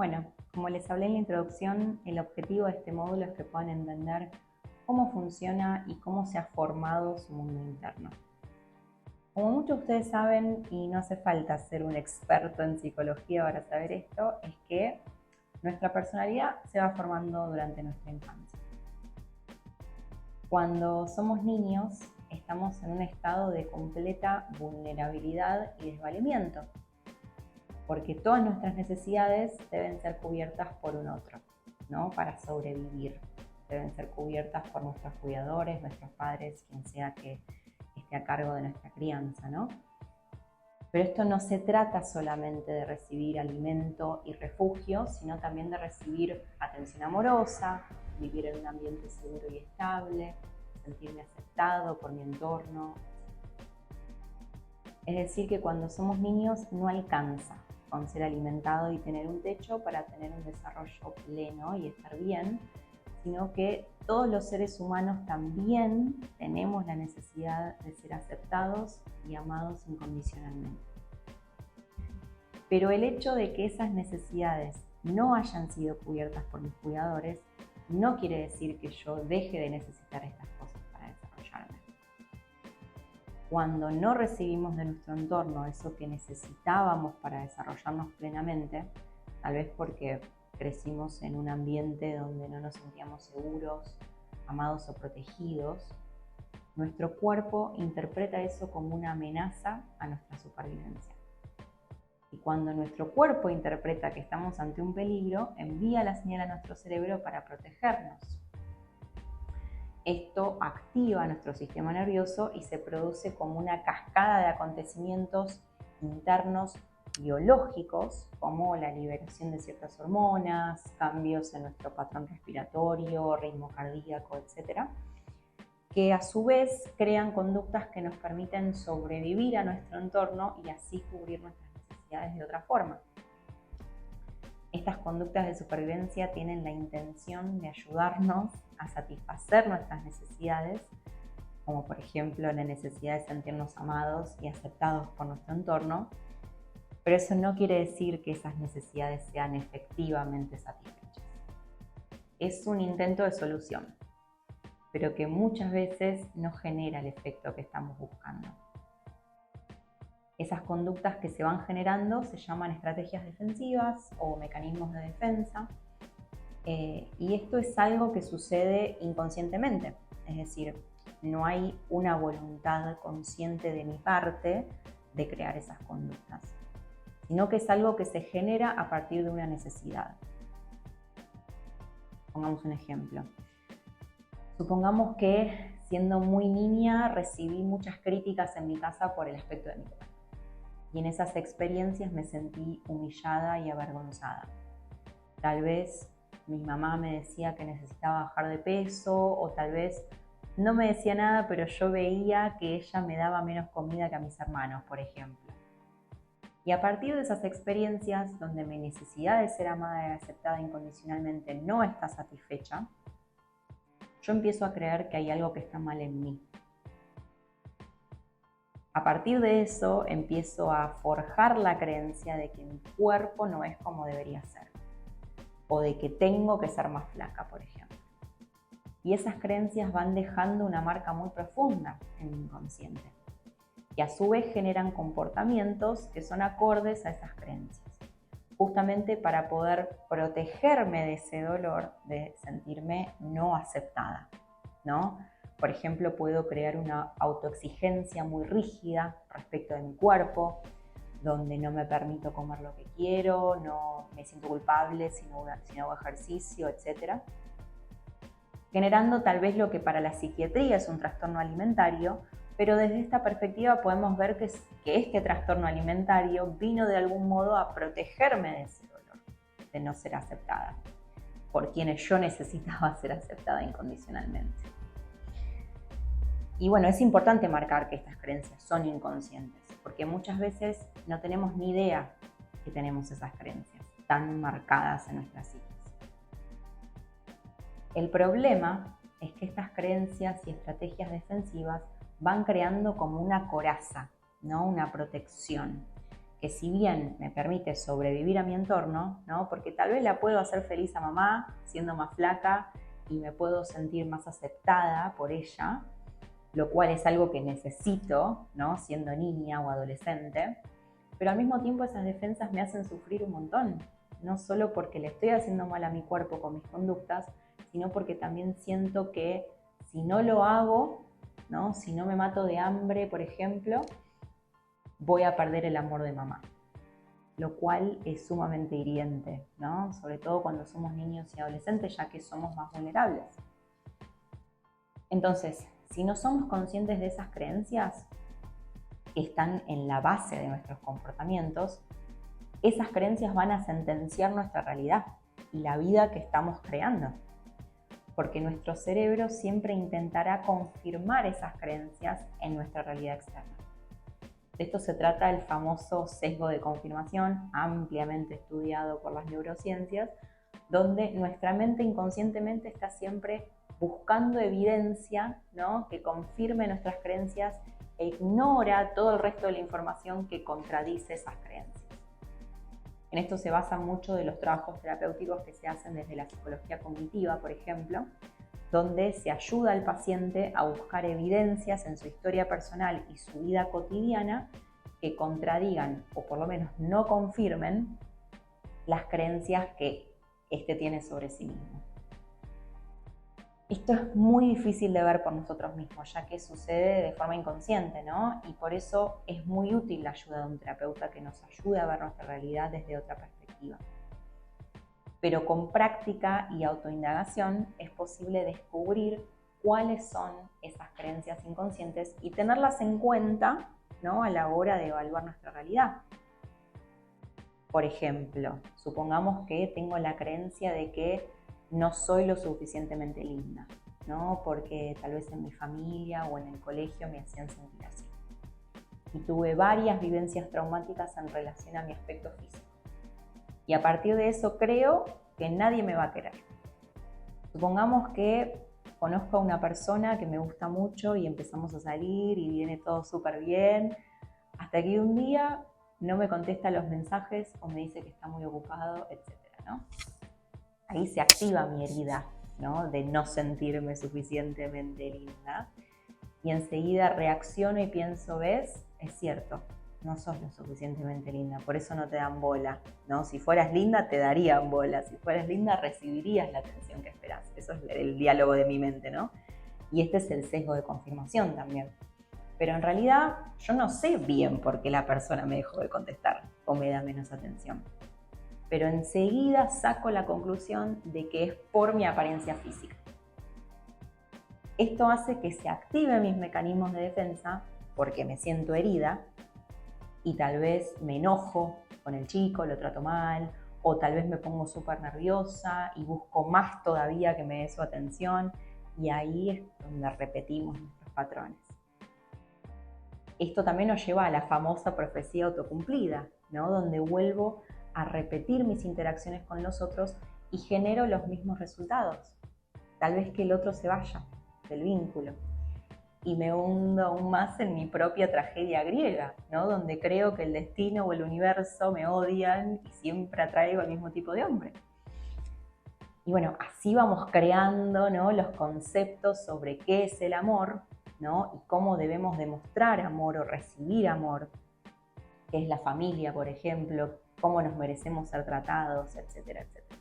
Bueno, como les hablé en la introducción, el objetivo de este módulo es que puedan entender cómo funciona y cómo se ha formado su mundo interno. Como muchos de ustedes saben, y no hace falta ser un experto en psicología para saber esto, es que nuestra personalidad se va formando durante nuestra infancia. Cuando somos niños, estamos en un estado de completa vulnerabilidad y desvalimiento, porque todas nuestras necesidades deben ser cubiertas por un otro, ¿no? Para sobrevivir. Deben ser cubiertas por nuestros cuidadores, nuestros padres, quien sea que esté a cargo de nuestra crianza, ¿no? Pero esto no se trata solamente de recibir alimento y refugio, sino también de recibir atención amorosa, vivir en un ambiente seguro y estable, sentirme aceptado por mi entorno. Es decir, que cuando somos niños no alcanza con ser alimentado y tener un techo para tener un desarrollo pleno y estar bien, sino que todos los seres humanos también tenemos la necesidad de ser aceptados y amados incondicionalmente. Pero el hecho de que esas necesidades no hayan sido cubiertas por mis cuidadores no quiere decir que yo deje de necesitar estas cosas para desarrollarme. Cuando no recibimos de nuestro entorno eso que necesitábamos para desarrollarnos plenamente, tal vez porque crecimos en un ambiente donde no nos sentíamos seguros, amados o protegidos, nuestro cuerpo interpreta eso como una amenaza a nuestra supervivencia. Y cuando nuestro cuerpo interpreta que estamos ante un peligro, envía la señal a nuestro cerebro para protegernos. Esto activa nuestro sistema nervioso y se produce como una cascada de acontecimientos internos biológicos, como la liberación de ciertas hormonas, cambios en nuestro patrón respiratorio, ritmo cardíaco, etc., que a su vez crean conductas que nos permiten sobrevivir a nuestro entorno y así cubrir nuestras necesidades de otra forma. Estas conductas de supervivencia tienen la intención de ayudarnos a satisfacer nuestras necesidades, como por ejemplo la necesidad de sentirnos amados y aceptados por nuestro entorno, pero eso no quiere decir que esas necesidades sean efectivamente satisfechas. Es un intento de solución, pero que muchas veces no genera el efecto que estamos buscando. Esas conductas que se van generando se llaman estrategias defensivas o mecanismos de defensa, y esto es algo que sucede inconscientemente, es decir, no hay una voluntad consciente de mi parte de crear esas conductas, sino que es algo que se genera a partir de una necesidad. Pongamos un ejemplo. Supongamos que siendo muy niña recibí muchas críticas en mi casa por el aspecto de mi cuerpo. Y en esas experiencias me sentí humillada y avergonzada. Tal vez mi mamá me decía que necesitaba bajar de peso, o tal vez no me decía nada, pero yo veía que ella me daba menos comida que a mis hermanos, por ejemplo. Y a partir de esas experiencias, donde mi necesidad de ser amada y aceptada incondicionalmente no está satisfecha, yo empiezo a creer que hay algo que está mal en mí. A partir de eso, empiezo a forjar la creencia de que mi cuerpo no es como debería ser, o de que tengo que ser más flaca, por ejemplo. Y esas creencias van dejando una marca muy profunda en mi inconsciente, y a su vez generan comportamientos que son acordes a esas creencias, justamente para poder protegerme de ese dolor de sentirme no aceptada, ¿no? Por ejemplo, puedo crear una autoexigencia muy rígida respecto de mi cuerpo, donde no me permito comer lo que quiero, no me siento culpable si no hago ejercicio, etc. Generando tal vez lo que para la psiquiatría es un trastorno alimentario, pero desde esta perspectiva podemos ver que este trastorno alimentario vino de algún modo a protegerme de ese dolor, de no ser aceptada, por quienes yo necesitaba ser aceptada incondicionalmente. Y bueno, es importante marcar que estas creencias son inconscientes, porque muchas veces no tenemos ni idea que tenemos esas creencias tan marcadas en nuestras psiquis. El problema es que estas creencias y estrategias defensivas van creando como una coraza, ¿no? Una protección, que si bien me permite sobrevivir a mi entorno, ¿no? Porque tal vez la puedo hacer feliz a mamá siendo más flaca y me puedo sentir más aceptada por ella, lo cual es algo que necesito, ¿no? Siendo niña o adolescente, pero al mismo tiempo esas defensas me hacen sufrir un montón, no solo porque le estoy haciendo mal a mi cuerpo con mis conductas, sino porque también siento que si no lo hago, ¿no? Si no me mato de hambre, por ejemplo, voy a perder el amor de mamá, lo cual es sumamente hiriente, ¿no? Sobre todo cuando somos niños y adolescentes, ya que somos más vulnerables. Entonces, si no somos conscientes de esas creencias que están en la base de nuestros comportamientos, esas creencias van a sentenciar nuestra realidad y la vida que estamos creando. Porque nuestro cerebro siempre intentará confirmar esas creencias en nuestra realidad externa. De esto se trata el famoso sesgo de confirmación, ampliamente estudiado por las neurociencias, donde nuestra mente inconscientemente está siempre buscando evidencia, ¿no?, que confirme nuestras creencias e ignora todo el resto de la información que contradice esas creencias. En esto se basa mucho de los trabajos terapéuticos que se hacen desde la psicología cognitiva, por ejemplo, donde se ayuda al paciente a buscar evidencias en su historia personal y su vida cotidiana que contradigan o por lo menos no confirmen las creencias que éste tiene sobre sí mismo. Esto es muy difícil de ver por nosotros mismos, ya que sucede de forma inconsciente, ¿no? Y por eso es muy útil la ayuda de un terapeuta que nos ayude a ver nuestra realidad desde otra perspectiva. Pero con práctica y autoindagación es posible descubrir cuáles son esas creencias inconscientes y tenerlas en cuenta, ¿no?, a la hora de evaluar nuestra realidad. Por ejemplo, supongamos que tengo la creencia de que no soy lo suficientemente linda, ¿no?, porque tal vez en mi familia o en el colegio me hacían sentir así. Y tuve varias vivencias traumáticas en relación a mi aspecto físico. Y a partir de eso creo que nadie me va a querer. Supongamos que conozco a una persona que me gusta mucho y empezamos a salir y viene todo súper bien, hasta que un día no me contesta los mensajes o me dice que está muy ocupado, etcétera, ¿no? Ahí se activa mi herida, ¿no?, de no sentirme suficientemente linda. Y enseguida reacciono y pienso, ¿ves? Es cierto, no sos lo suficientemente linda, por eso no te dan bola, ¿no? Si fueras linda te darían bola, si fueras linda recibirías la atención que esperás. Eso es el diálogo de mi mente, ¿no? Y este es el sesgo de confirmación también. Pero en realidad yo no sé bien por qué la persona me dejó de contestar o me da menos atención. Pero enseguida saco la conclusión de que es por mi apariencia física. Esto hace que se activen mis mecanismos de defensa porque me siento herida y tal vez me enojo con el chico, lo trato mal, o tal vez me pongo súper nerviosa y busco más todavía que me dé su atención, y ahí es donde repetimos nuestros patrones. Esto también nos lleva a la famosa profecía autocumplida, ¿no?, donde vuelvo a repetir mis interacciones con los otros y genero los mismos resultados. Tal vez que el otro se vaya del vínculo y me hundo aún más en mi propia tragedia griega, ¿no?, donde creo que el destino o el universo me odian y siempre atraigo al mismo tipo de hombre. Y bueno, así vamos creando, ¿no?, los conceptos sobre qué es el amor, ¿no?, y cómo debemos demostrar amor o recibir amor, qué es la familia, por ejemplo, cómo nos merecemos ser tratados, etcétera, etcétera.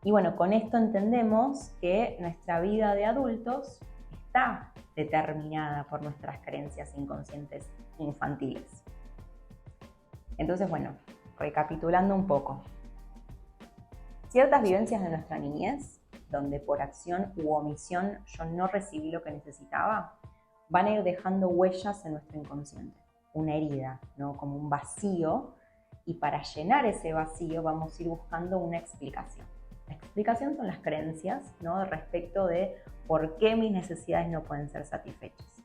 Y bueno, con esto entendemos que nuestra vida de adultos está determinada por nuestras creencias inconscientes infantiles. Entonces, bueno, recapitulando un poco. Ciertas vivencias de nuestra niñez, donde por acción u omisión yo no recibí lo que necesitaba, van a ir dejando huellas en nuestro inconsciente. Una herida, ¿no?, como un vacío, y para llenar ese vacío vamos a ir buscando una explicación. La explicación son las creencias, ¿no?, respecto de por qué mis necesidades no pueden ser satisfechas.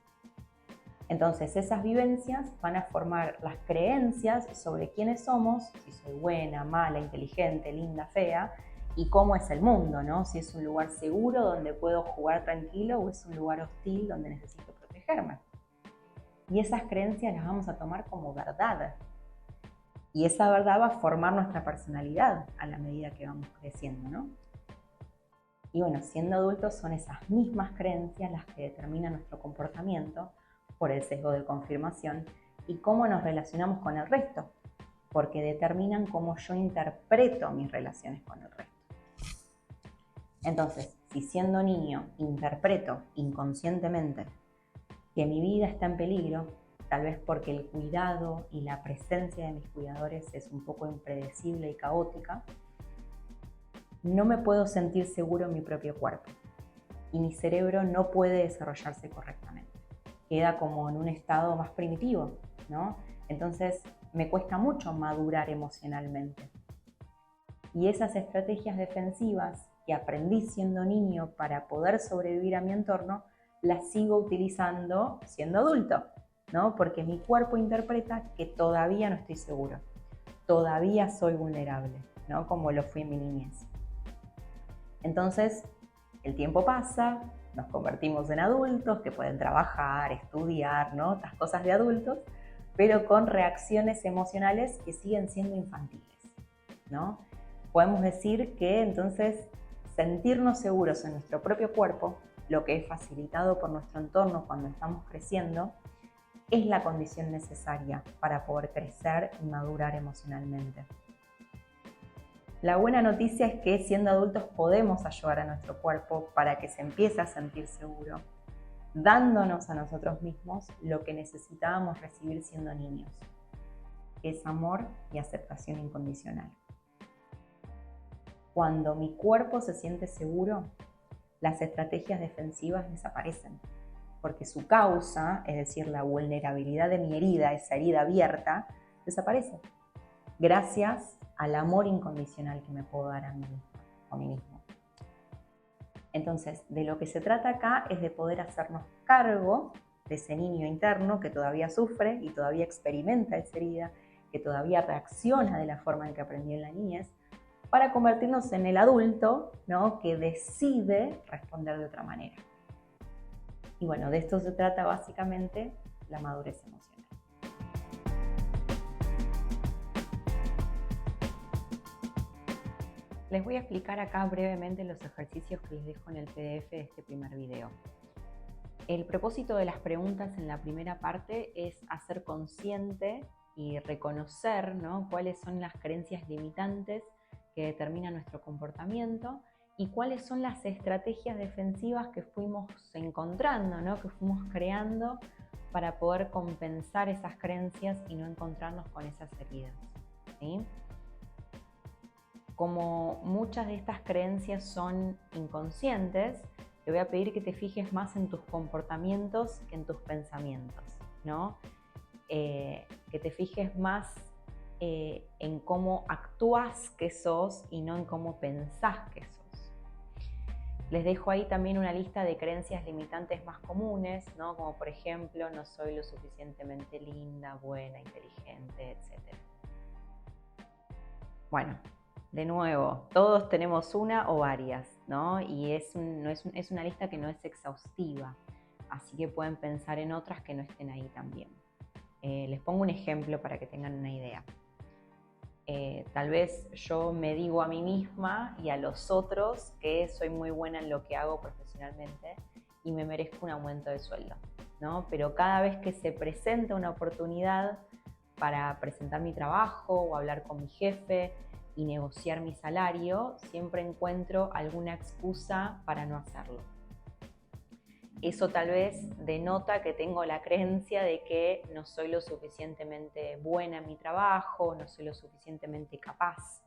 Entonces esas vivencias van a formar las creencias sobre quiénes somos, si soy buena, mala, inteligente, linda, fea, y cómo es el mundo, ¿no?, si es un lugar seguro donde puedo jugar tranquilo o es un lugar hostil donde necesito protegerme. Y esas creencias las vamos a tomar como verdad, Y esa verdad va a formar nuestra personalidad a la medida que vamos creciendo, ¿no? Y bueno, siendo adultos son esas mismas creencias las que determinan nuestro comportamiento por el sesgo de confirmación y cómo nos relacionamos con el resto, porque determinan cómo yo interpreto mis relaciones con el resto. Entonces, si siendo niño interpreto inconscientemente que mi vida está en peligro, tal vez porque el cuidado y la presencia de mis cuidadores es un poco impredecible y caótica, no me puedo sentir seguro en mi propio cuerpo y mi cerebro no puede desarrollarse correctamente. Queda como en un estado más primitivo, ¿no? Entonces me cuesta mucho madurar emocionalmente. Y esas estrategias defensivas que aprendí siendo niño para poder sobrevivir a mi entorno, las sigo utilizando siendo adulto, ¿no? Porque mi cuerpo interpreta que todavía no estoy seguro, todavía soy vulnerable, ¿no? Como lo fui en mi niñez. Entonces, el tiempo pasa, nos convertimos en adultos que pueden trabajar, estudiar, ¿no? Estas cosas de adultos, pero con reacciones emocionales que siguen siendo infantiles, ¿no? Podemos decir que entonces sentirnos seguros en nuestro propio cuerpo, lo que es facilitado por nuestro entorno cuando estamos creciendo, es la condición necesaria para poder crecer y madurar emocionalmente. La buena noticia es que siendo adultos podemos ayudar a nuestro cuerpo para que se empiece a sentir seguro, dándonos a nosotros mismos lo que necesitábamos recibir siendo niños, que es amor y aceptación incondicional. Cuando mi cuerpo se siente seguro, las estrategias defensivas desaparecen, porque su causa, es decir, la vulnerabilidad de mi herida, esa herida abierta, desaparece, gracias al amor incondicional que me puedo dar a mí mismo. Entonces, de lo que se trata acá es de poder hacernos cargo de ese niño interno que todavía sufre y todavía experimenta esa herida, que todavía reacciona de la forma en que aprendió en la niñez, para convertirnos en el adulto, ¿no? Que decide responder de otra manera. Y bueno, de esto se trata básicamente la madurez emocional. Les voy a explicar acá brevemente los ejercicios que les dejo en el PDF de este primer video. El propósito de las preguntas en la primera parte es hacer consciente y reconocer, ¿no? Cuáles son las creencias limitantes que determinan nuestro comportamiento y cuáles son las estrategias defensivas que fuimos encontrando, ¿no? Que fuimos creando para poder compensar esas creencias y no encontrarnos con esas heridas, ¿sí? Como muchas de estas creencias son inconscientes, te voy a pedir que te fijes más en tus comportamientos que en tus pensamientos, ¿no? Que te fijes más en cómo actúas que sos y no en cómo pensás que sos. Les dejo ahí también una lista de creencias limitantes más comunes, ¿no? Como por ejemplo, no soy lo suficientemente linda, buena, inteligente, etc. Bueno, de nuevo, todos tenemos una o varias, ¿no? Y es una lista que no es exhaustiva, así que pueden pensar en otras que no estén ahí también. Les pongo un ejemplo para que tengan una idea. Tal vez yo me digo a mí misma y a los otros que soy muy buena en lo que hago profesionalmente y me merezco un aumento de sueldo, ¿no? Pero cada vez que se presenta una oportunidad para presentar mi trabajo o hablar con mi jefe y negociar mi salario, siempre encuentro alguna excusa para no hacerlo. Eso tal vez denota que tengo la creencia de que no soy lo suficientemente buena en mi trabajo, no soy lo suficientemente capaz,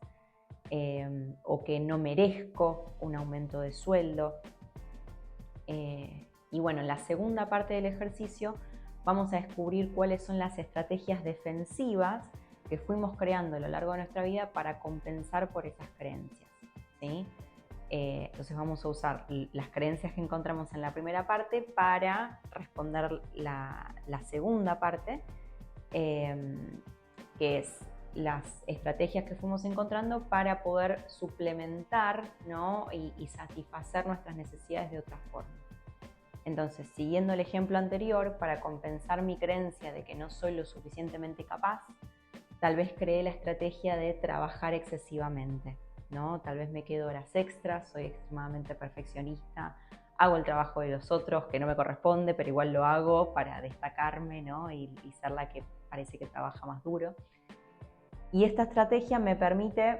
o que no merezco un aumento de sueldo. Y bueno, en la segunda parte del ejercicio vamos a descubrir cuáles son las estrategias defensivas que fuimos creando a lo largo de nuestra vida para compensar por esas creencias, ¿sí? Entonces vamos a usar las creencias que encontramos en la primera parte para responder la segunda parte, que es las estrategias que fuimos encontrando para poder suplementar, ¿no? y satisfacer nuestras necesidades de otra forma. Entonces, siguiendo el ejemplo anterior, para compensar mi creencia de que no soy lo suficientemente capaz, tal vez creé la estrategia de trabajar excesivamente, ¿no? Tal vez me quedo horas extras, soy extremadamente perfeccionista, hago el trabajo de los otros que no me corresponde, pero igual lo hago para destacarme, ¿no? y ser la que parece que trabaja más duro. Y esta estrategia me permite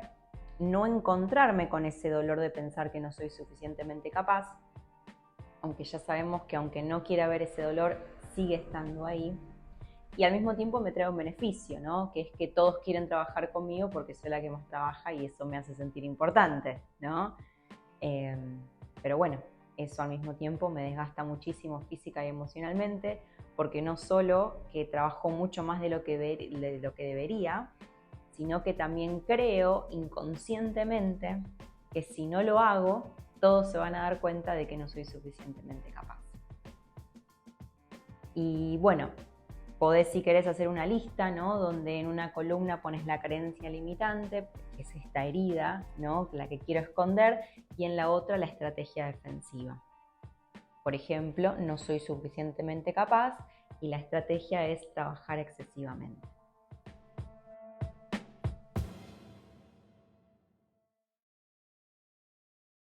no encontrarme con ese dolor de pensar que no soy suficientemente capaz, aunque ya sabemos que aunque no quiera ver ese dolor, sigue estando ahí. Y al mismo tiempo me trae un beneficio, ¿no? Que es que todos quieren trabajar conmigo porque soy la que más trabaja y eso me hace sentir importante, ¿no? Pero bueno, eso al mismo tiempo me desgasta muchísimo física y emocionalmente, porque no solo que trabajo mucho más de lo que debería, sino que también creo inconscientemente que si no lo hago, todos se van a dar cuenta de que no soy suficientemente capaz. Y bueno, podés, si querés, hacer una lista, ¿no? Donde en una columna pones la creencia limitante, que es esta herida, ¿no? La que quiero esconder, y en la otra la estrategia defensiva. Por ejemplo, no soy suficientemente capaz y la estrategia es trabajar excesivamente.